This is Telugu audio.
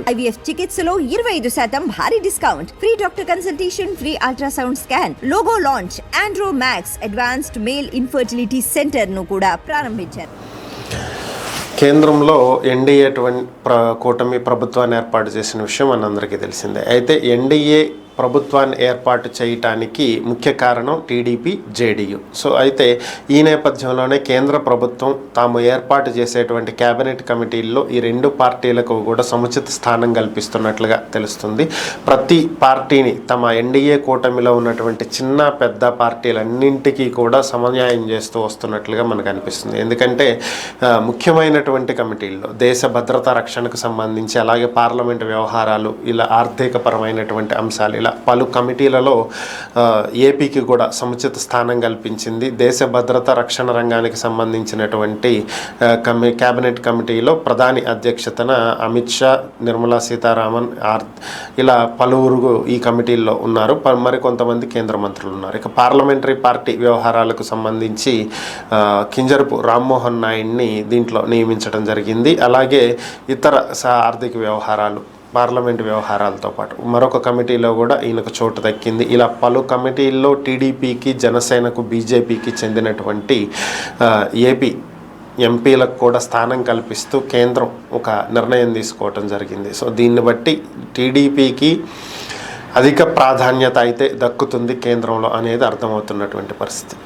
IVF చికిత్సలో 25% భారీ discount, free doctor consultation, free ultrasound scan, logo launch, Andro max advanced male infertility centre ను కూడా ప్రారంభించారు. కేంద్రంలో ఎన్డీఏ కూటమి ప్రభుత్వాన్ని ఏర్పాటు చేసిన విషయం మనందరికీ తెలిసిందే. అయితే ఎన్డీఏ ప్రభుత్వాన్ని ఏర్పాటు చేయటానికి ముఖ్య కారణం టీడీపీ, జేడీయూ. సో అయితే ఈ నేపథ్యంలోనే కేంద్ర ప్రభుత్వం తాము ఏర్పాటు చేసేటువంటి కేబినెట్ కమిటీల్లో ఈ రెండు పార్టీలకు కూడా సముచిత స్థానం కల్పిస్తున్నట్లుగా తెలుస్తుంది. ప్రతి పార్టీని తమ ఎన్డీఏ కూటమిలో ఉన్నటువంటి చిన్న పెద్ద పార్టీలన్నింటికీ కూడా సమన్యాయం చేస్తూ వస్తున్నట్లుగా మనకు అనిపిస్తుంది. ఎందుకంటే ముఖ్యమైనటువంటి కమిటీల్లో దేశ భద్రతా రక్షణకు సంబంధించి, అలాగే పార్లమెంటు వ్యవహారాలు, ఇలా ఆర్థికపరమైనటువంటి అంశాలు, ఇలా పలు కమిటీలలో ఏపీకి కూడా సముచిత స్థానం కల్పించింది. దేశ భద్రత రక్షణ రంగానికి సంబంధించినటువంటి కేబినెట్ కమిటీలో ప్రధాని అధ్యక్షతన అమిత్ షా, నిర్మలా సీతారామన్ ఇలా పలువురు ఈ కమిటీల్లో ఉన్నారు. మరికొంతమంది కేంద్ర మంత్రులు ఉన్నారు. ఇక పార్లమెంటరీ పార్టీ వ్యవహారాలకు సంబంధించి కింజరపు రామ్మోహన్ నాయుడిని దీంట్లో నియమించడం జరిగింది. అలాగే ఇతర ఆర్థిక వ్యవహారాలు, పార్లమెంటు వ్యవహారాలతో పాటు మరొక కమిటీలో కూడా ఈయనకు చోటు దక్కింది. ఇలా పలు కమిటీల్లో టీడీపీకి, జనసేనకు, బీజేపీకి చెందినటువంటి ఏపీ ఎంపీలకు కూడా స్థానం కల్పిస్తూ కేంద్రం ఒక నిర్ణయం తీసుకోవటం జరిగింది. సో దీన్ని బట్టి టీడీపీకి అధిక ప్రాధాన్యత అయితే దక్కుతుంది కేంద్రంలో అనేది అర్థమవుతున్నటువంటి పరిస్థితి.